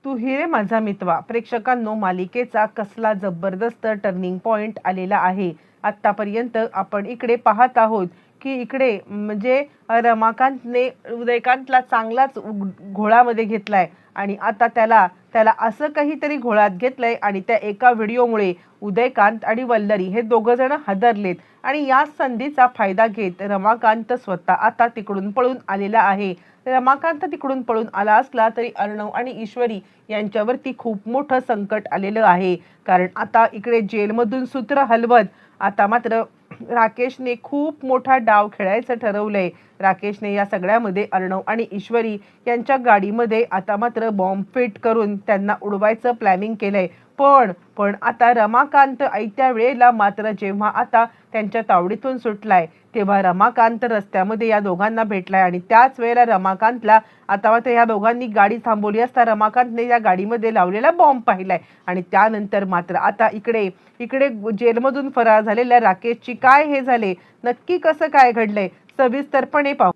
तू ही रे माझा मितवा प्रेक्षकांनो, मालिकेचा कसला जबरदस्त टर्निंग पॉइंट आलेला आहे. आतापर्यंत आपण इकडे पाहत आहोत की इकडे म्हणजे रमाकांतने उदयकांतला चांगलाच घोळामध्ये घेतलाय आणि आता त्याला त्याला असं काहीतरी घोळात घेतलंय आणि त्या एका व्हिडिओमुळे उदयकांत आणि वल्लरी हे दोघं जण हादरलेत आणि या संधीचा फायदा घेत रमाकांत स्वतः आता तिकडून पळून आलेला आहे. रमाकांत तिकडून पळून आला असला तरी अर्णव आणि ईश्वरी यांच्यावरती खूप मोठं संकट आलेलं आहे. कारण आता इकडे जेलमधून सूत्र हलवत आता मात्र राकेशने खूप मोठा डाव खेळायचं ठरवलंय. राकेशने या सगळ्यामध्ये अर्णव आणि ईश्वरी यांच्या गाडीमध्ये आता मात्र बॉम्ब फिट करून त्यांना उडवायचं प्लॅनिंग केलंय. पण आता रमाकांत आयत्या वेळेला मात्र जेव्हा आता त्यांच्या तावडीतून सुटलाय तेव्हा रमाकांत रस्त्यामध्ये या दोघांना भेटलाय आणि त्याच वेळेला रमाकांतला आता मात्र या दोघांनी गाडी थांबवली असता रमाकांतने या गाडीमध्ये लावलेला बॉम्ब पाहिलाय आणि त्यानंतर मात्र आता इकडे इकडे जेलमधून फरार झालेल्या राकेशची काय हे झाले, नक्की कसं काय घडलंय सविस्तरपणे पाहू.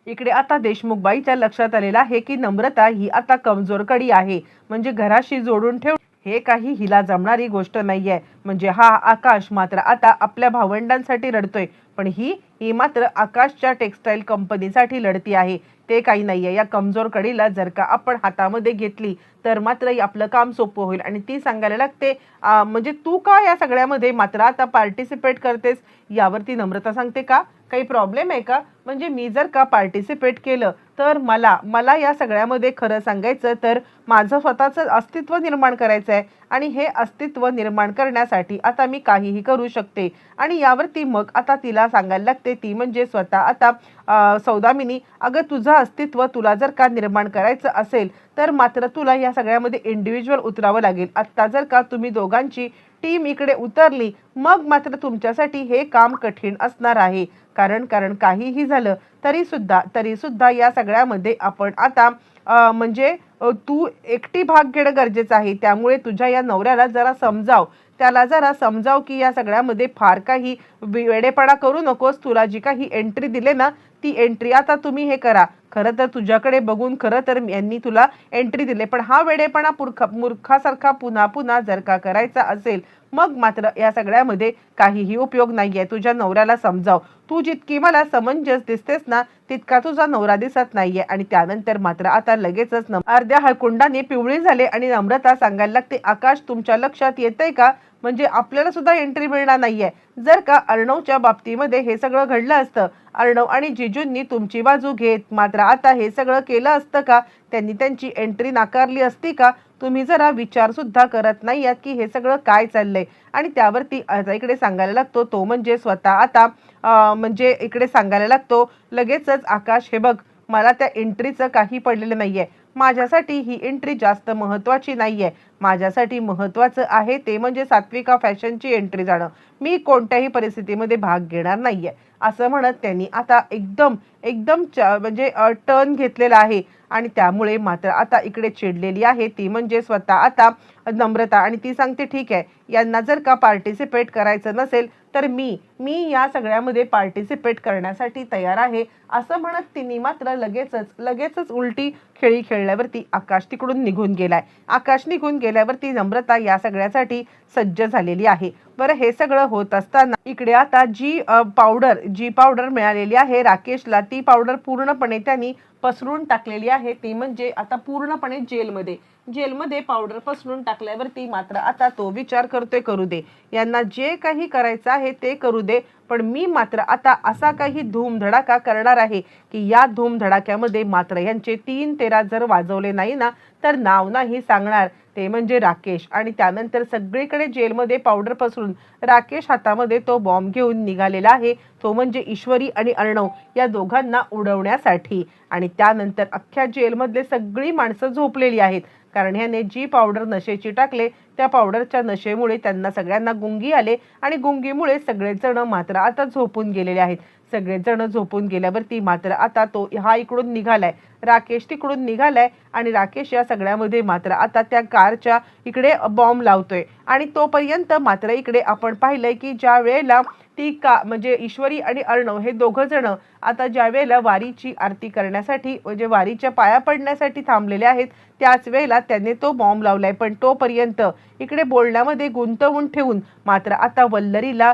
इकडे आता देशमुखबाईच्या लक्षात आलेलं आहे की नम्रता ही आता कमजोर कडी आहे, म्हणजे घराशी जोडून ठेव हे काही हिला जमणारी गोष्ट नाहीये. म्हणजे हा आकाश मात्र आता आपल्या भावंडांसाठी रडतोय, पण ही मात्र आकाशच्या टेक्सटाईल कंपनीसाठी लढती आहे. ते काही नाहीये. या कमजोर कडीला जर का आपण हातामध्ये घेतली तर मात्र आपलं काम सोपं होईल आणि ती सांगायला लागते म्हणजे तू का या सगळ्यामध्ये मात्र आता पार्टिसिपेट करतेस. यावरती नम्रता सांगते का काही प्रॉब्लेम आहे का, म्हणजे मी जर का पार्टिसिपेट केलं तर मला या सगळ्यामध्ये खरं सांगायचं तर माझं स्वतःचं अस्तित्व निर्माण करायचं आहे आणि हे अस्तित्व निर्माण करण्यासाठी आता मी काहीही करू शकते. आणि यावरती मग आता तिला सांगायला लागते ती म्हणजे स्वतः आता सौदामिनी, अगं तुझं अस्तित्व तुला जर का निर्माण करायचं असेल तर मात्र तुला या सगळ्यामध्ये इंडिव्हिज्युअल उतरावं लागेल. आत्ता जर का तुम्ही दोघांची टीम इकडे उतरली मग मात्र तुमच्यासाठी हे काम कठीण असणार आहे. कारण काहीही झालं तरी सुद्धा या सगळ्यामध्ये आपण आता म्हणजे तू एकटी भाग घेणं गरजेचं आहे. त्यामुळे तुझ्या या नवऱ्याला जरा समजाव, त्याला जरा समजाव की या सगळ्यामध्ये फार काही वेडेपणा करू नकोस. तुला जी काही एंट्री दिले ना ती एंट्री आता तुम्ही हे करा. खरं तर तुझ्याकडे बघून खरं तर यांनी तुला एंट्री दिले, पण हा वेडेपणा मूर्खासारखा पुन्हा पुन्हा जर का करायचा असेल मग मात्र या सगळ्यामध्ये काहीही उपयोग नाहीये. तुझ्या नवऱ्याला समजाव. तू जितकी मला समंजस दिसतेस ना तितका तुझा नवरा दिसत नाहीये. आणि त्यानंतर मात्र आता लगेचच अर्ध्या हळकुंडाने पिवळी झाले आणि नम्रता सांगायला लागते आकाश तुमच्या लक्षात येतंय का, म्हणजे आपल्याला सुद्धा एंट्री मिळणार नाहीये. जर का अर्णवच्या बाबतीमध्ये हे सगळं घडलं असतं, अर्णव आणि जिजूंनी तुमची बाजू घेत मात्र आता हे सगळं केलं असतं का, त्यांनी त्यांची एंट्री नाकारली असती का, तुम्ही जरा विचार सुद्धा करत नाही आहात की हे सगळं काय चाललंय. आणि त्यावरती आता इकडे सांगायला लागतो तो म्हणजे स्वतः आता म्हणजे इकडे सांगायला लागतो लगेचच आकाश, हे बघ मला त्या एंट्रीचं काही पडलेलं नाहीये. माझ्यासाठी ही एंट्री जास्त महत्त्वाची नाहीये. माझ्यासाठी महत्त्वाचं आहे ते म्हणजे सात्विका फॅशनची एंट्री जाणं. मी कोणत्याही परिस्थितीमध्ये भाग घेणार नाहीये. असं म्हणत त्यांनी आता एकदम एकदम म्हणजे टर्न घेतलेला आहे आणि त्यामुळे मात्र आता इकडे चिडलेली आहे ती म्हणजे स्वतः आता नम्रता. आणि ती सांगते ठीक आहे, यांना जर का पार्टिसिपेट करायचं नसेल तर मी या सगळ्यामध्ये पार्टिसिपेट करण्यासाठी तयार आहे. असं म्हणत तिने मात्र लगेचच उलटी खेळी खेळल्यावरती आकाश तिकडून निघून गेलाय. आकाश निघून गेल्यावरती नम्रता या सगळ्यासाठी सज्ज झालेली आहे. बरं, हे सगळं होत असताना इकडे आता जी पावडर मिळालेली आहे राकेशला, ती पावडर पूर्णपणे त्यांनी पसरून टाकलेली आहे. ती म्हणजे आता पूर्णपणे जेलमध्ये पावडर पसरून टाकल्यावरती मात्र आता तो विचार करतोय करू दे, यांना जे काही करायचं आहे ते करू दे, पण मी मात्र आता असा काही धूमधडाका करणार आहे की या धूमधडाक्यामध्ये मात्र यांचे 3 तेरा जर वाजवले नाही ना तर नाव नाही सांगणार ते म्हणजे राकेश. आणि त्यानंतर सगळीकडे जेलमध्ये पावडर पसरून राकेश हातामध्ये तो बॉम्ब घेऊन निघालेला आहे, तो म्हणजे ईश्वरी आणि अर्णव या दोघांना उडवण्यासाठी. आणि त्यानंतर अख्ख्या जेलमधले सगळी माणसं झोपलेली आहेत, कारण ह्याने जी पावडर नशेची टाकले त्या पावडरच्या नशेमुळे त्यांना सगळ्यांना गुंगी आले आणि गुंगीमुळे सगळेजण मात्र आता झोपून गेलेले आहेत. सगळेजण झोपून गेल्यावरती मात्र आता तो हा इकडून निघालाय, राकेश तिकडून निघालाय आणि राकेश या सगळ्यामध्ये मात्र आता त्या कारच्या इकडे बॉम्ब लावतोय. आणि तोपर्यंत मात्र इकडे आपण पाहिलंय की ज्या वेळेला ती का म्हणजे ईश्वरी आणि अर्णव हे दोघं जण आता ज्या वेळेला वारीची आरती करण्यासाठी म्हणजे वारीच्या पाया पडण्यासाठी थांबलेले आहेत त्याच वेळेला त्याने तो बॉम्ब लावलाय। पण तोपर्यंत इकडे बोलण्यामध्ये गुंतवून ठेवून मात्र आता वल्लरीला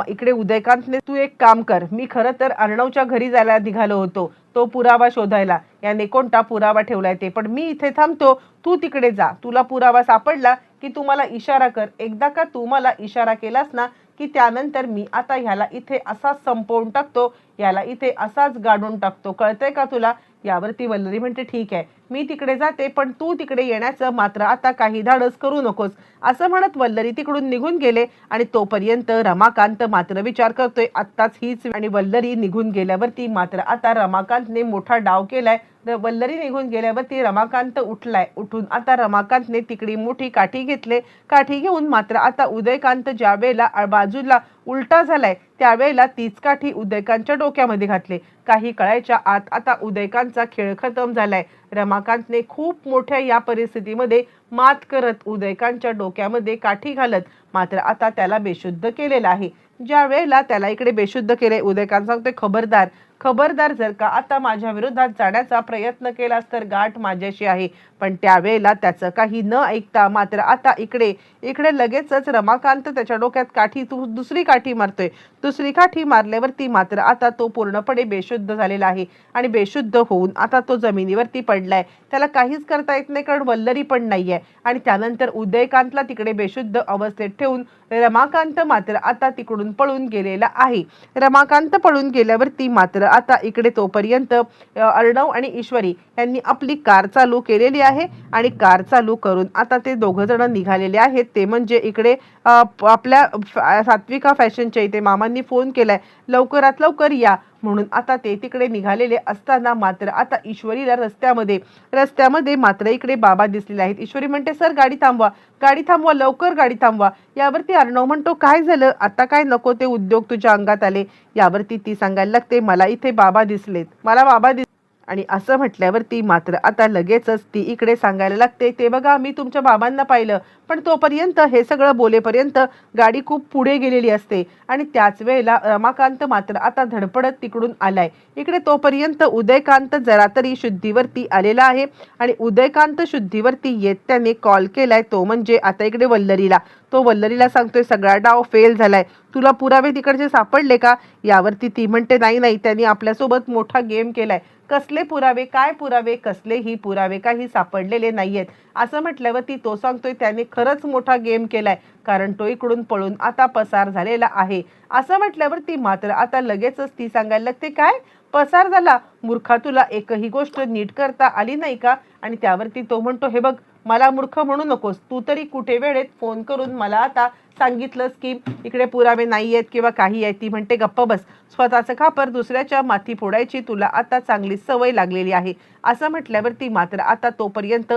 इकडे उदयकांतने तू एक काम कर, मी खरं तर अर्णवच्या घरी जायला निघालो होतो तो पुरावा शोधायला, याने कोणता पुरावा ठेवलाय ते, पण मी इथे थांबतो, तू तिकडे जा, तुला पुरावा सापडला की तू मला इशारा कर, एकदा का तू मला इशारा केलास ना की त्यानंतर मी आता ह्याला इथे असाच संपवून टाकतो, याला इथे असाच गाडून टाकतो, कळतंय का तुला? यावरती वल्लरी म्हणते ठीक आहे, मी तिकडे जाते, पण तू तिकडे येण्याचं मात्र आता काही धाडस करू नकोस, असं म्हणत वल्लरी तिकडून निघून गेले। आणि तोपर्यंत रमाकांत मात्र विचार करतोय आत्ताच हीच, आणि वल्लरी निघून गेल्यावरती मात्र आता रमाकांतने मोठा डाव केलाय। वल्लरी निघून गेल्यावरती रमाकांत उठलाय, उठून आता रमाकांतने तिकडे मोठी काठी घेतले, काठी घेऊन मात्र आता उदयकांत ज्या वेळेला बाजूला उलटा झालाय त्यावेळेला तीच काठी उदयकांतच्या डोक्यामध्ये घातले। काही कळायच्या आत आता उदयकांतचा खेळ खतम झालाय। रमाकांतने खूप मोठ्या या परिस्थितीमध्ये मात करत उदयकांतच्या डोक्यामध्ये काठी घालत मात्र आता त्याला बेशुद्ध केलेला आहे। ज्या वेळेला त्याला इकडे बेशुद्ध केले, उदयकांत सांगते खबरदार, खबरदार, जर का आता माझ्या विरोधात जाण्याचा प्रयत्न केलास तर गाठ माझ्याशी आहे। पण त्यावेळेला त्याचं काही न ऐकता मात्र आता इकडे लगेचच रमाकांत त्याच्या डोक्यात काठी दुसरी काठी मारतोय। दुसरी काठी मारल्यावरती मात्र आता तो पूर्णपणे बेशुद्ध झालेला आहे आणि बेशुद्ध होऊन आता तो जमिनीवरती पडलाय। त्याला काहीच करता येत नाही कारण वल्लरी पण नाहीये। आणि त्यानंतर उदयकांतला तिकडे बेशुद्ध अवस्थेत ठेवून रमाकांत मात्र आता तिकडून पळून गेलेला आहे। रमाकांत पळून गेल्यावरती मात्र आता इकडे तोपर्यंत अर्णव आणि ईश्वरी यांनी आपली कार चालू केलेली आहे आणि कार चालू करून आता ते दोघं जण निघालेले आहेत। ते म्हणजे इकडे आपल्या सात्विका फॅशनच्या इथे मामांनी फोन केलाय लवकरात लवकर या म्हणून। आता ते तिकडे निघालेले असताना मात्र आता ईश्वरीला रस्त्यामध्ये मात्र इकडे बाबा दिसलेले आहेत। ईश्वरी म्हणते सर गाडी थांबवा, लवकर गाडी थांबवा। यावरती अर्णव म्हणतो काय झालं, आता काय नको ते उद्योग तुझ्या अंगात आले? यावरती ती सांगायला लागते मला इथे बाबा दिसलेत, आणि असं म्हटल्यावरती मात्र आता लगेचच ती इकडे सांगायला लागते ते बघा मी तुमच्या बाबांना पाहिलं। पण तोपर्यंत हे सगळं बोलेपर्यंत गाडी खूप पुढे गेलेली असते आणि त्याच वेळेला रमाकांत मात्र आता धडपडत तिकडून आलाय। इकडे तोपर्यंत उदयकांत जरा तरी शुद्धीवरती आलेला आहे आणि उदयकांत शुद्धीवरती येत त्याने कॉल केलाय तो म्हणजे आता इकडे वल्लरीला। तो वल्लरीला सांगतोय सगळा डाव फेल झालाय, तुला पुरावे तिकडचे सापडले का? यावरती ती म्हणते नाही, त्यांनी आपल्यासोबत मोठा गेम केलाय। कसले पुरावे, काय पुरावे? कसलेही पुरावे काही सापडलेले नाहीयेत। असं म्हटल्यावरती तो सांगतोय त्याने खरंच मोठा गेम केलाय कारण तो इकडून पळून आता पसार झालेला आहे। असं म्हटल्यावरती मात्र आता लगेचच ती सांगायला लागते काय पसार झाला? मूर्खा, तुला एकही गोष्ट नीट करता आली नाही का? आणि त्यावरती तो म्हणतो हे बघ मला मूर्ख म्हणू नकोस, तू तरी कुठे वेळेत फोन करून मला आता सांगितलंस की इकडे पुरावे नाही आहेत किंवा काही आहे। ती म्हणते गप्प बस, स्वतःचं खापर दुसऱ्याच्या माथी फोडायची तुला आता चांगली सवय लागलेली आहे। असं म्हटल्यावरती मात्र आता तोपर्यंत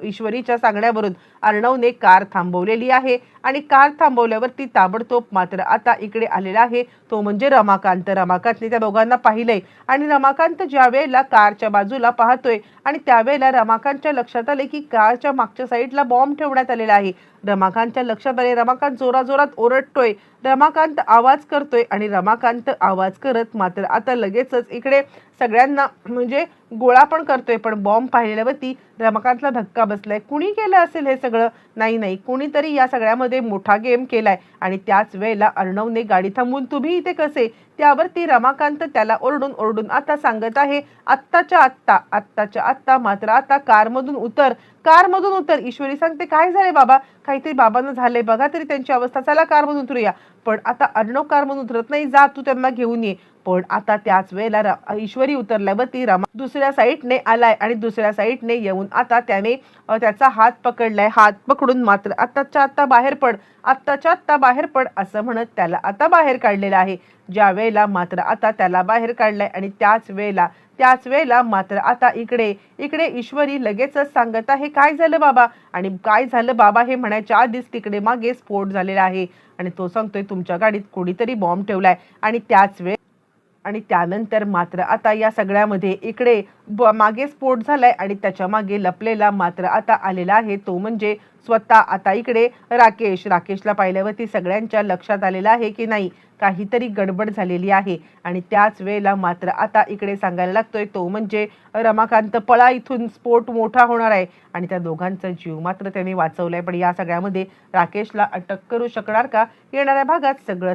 ईश्वरीच्या सांगण्यावरून अर्णवने कार थांबवलेली आहे आणि कार थांबवल्यावरती ताबडतोब मात्र आता इकडे आलेला आहे तो म्हणजे रमाकांतने त्या दोघांना पाहिलंय आणि रमाकांत ज्या वेळेला कारच्या बाजूला पाहतोय आणि त्यावेळेला रमाकांतच्या लक्षात आले की कारच्या मागच्या साईडला बॉम्ब ठेवण्यात आलेला आहे। रमाकांतच्या लक्षात आले, रमाकांत जोरात ओरडतोय, रमाकांत आवाज करतोय आणि रमाकांत आवाज करत मात्र आता लगेचच इकडे सगळ्यांना म्हणजे गोळा पण करतोय। पण बॉम्ब पाहिल्यावरती रमाकांतला धक्का बसलाय, कुणी केलं असेल हे सगळं? नाही, कुणीतरी या सगळ्यामध्ये मोठा गेम केलाय। आणि त्याच वेळेला अर्णवने गाडी थांबवून तुम्ही इथे कसे? त्यावरती रमाकांत त्याला ओरडून आता सांगत आहे आत्ताच्या आत्ता मात्र आता कारमधून उतर। ईश्वरी सांगते काय झाले बाबा? काहीतरी बाबांना झालंय बघा तरी त्यांची अवस्था, चला कारमधून उतरूया। पण आता अर्णव कारमधून उतरत नाही, जा तू त्यांना घेऊन ये। पण आता त्याच वेळेला ईश्वरी उतरल्यावरती रमा दुसऱ्या साईडने आलाय आणि दुसऱ्या साईडने येऊन आता त्याने त्याचा हात पकडलाय। हात पकडून मात्र आत्ताच्या आत्ता बाहेर पड असं म्हणत त्याला आता बाहेर काढलेलं आहे। ज्या वेळेला मात्र आता त्याला बाहेर काढलाय आणि त्याच वेळेला मात्र आता इकडे ईश्वरी लगेचच सांगत आहे काय झालं बाबा? आणि काय झालं बाबा हे म्हणायच्या आधीच तिकडे मागे स्फोट झालेला आहे आणि तो सांगतोय तुमच्या गाडीत कोणीतरी बॉम्ब ठेवलाय। आणि त्याच वेळेला आणि त्यानंतर मात्र आता या सगळ्यामध्ये इकडे मागे स्फोट झालाय आणि त्याच्या मागे लपलेला मात्र आता आलेला आहे तो म्हणजे स्वतः आता इकडे राकेशला पाहिल्यावरती सगळ्यांच्या लक्षात आलेलं आहे की नाही काहीतरी गडबड झालेली आहे आणि त्याच वेळेला मात्र आता इकडे सांगायला लागतोय तो म्हणजे रमाकांत पळा इथून स्फोट मोठा होणार आहे आणि त्या दोघांचा जीव मात्र त्यांनी वाचवलाय. पण या सगळ्यामध्ये राकेशला अटक करू शकणार का येणाऱ्या भागात सगळं